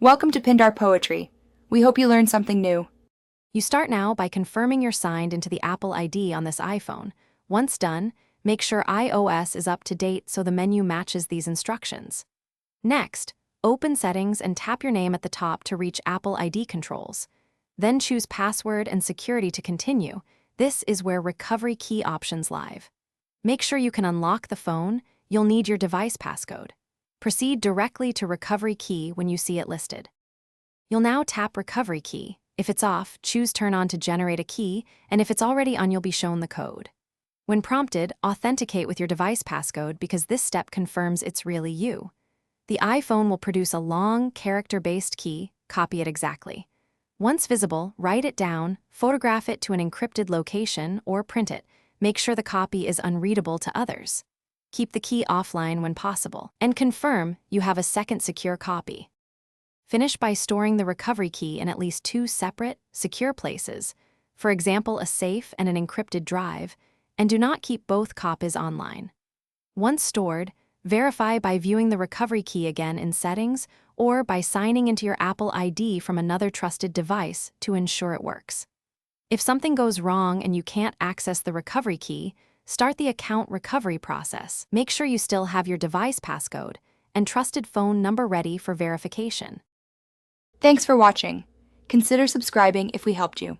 Welcome to Pindar Poetry. We hope you learned something new. You start now by confirming you're signed into the Apple ID on this iPhone. Once done, make sure iOS is up to date so the menu matches these instructions. Next, open Settings and tap your name at the top to reach Apple ID controls. Then choose Password and Security to continue. This is where Recovery Key options live. Make sure you can unlock the phone. You'll need your device passcode. Proceed directly to Recovery Key when you see it listed. You'll now tap Recovery Key. If it's off, choose Turn on to generate a key, and if it's already on, you'll be shown the code. When prompted, authenticate with your device passcode because this step confirms it's really you. The iPhone will produce a long, character-based key. Copy it exactly. Once visible, write it down, photograph it to an encrypted location, or print it. Make sure the copy is unreadable to others. Keep the key offline when possible, and confirm you have a second secure copy. Finish by storing the recovery key in at least 2 separate, secure places, for example, a safe and an encrypted drive, and do not keep both copies online. Once stored, verify by viewing the recovery key again in Settings or by signing into your Apple ID from another trusted device to ensure it works. If something goes wrong and you can't access the recovery key, start the account recovery process. Make sure you still have your device passcode and trusted phone number ready for verification. Thanks for watching. Consider subscribing if we helped you.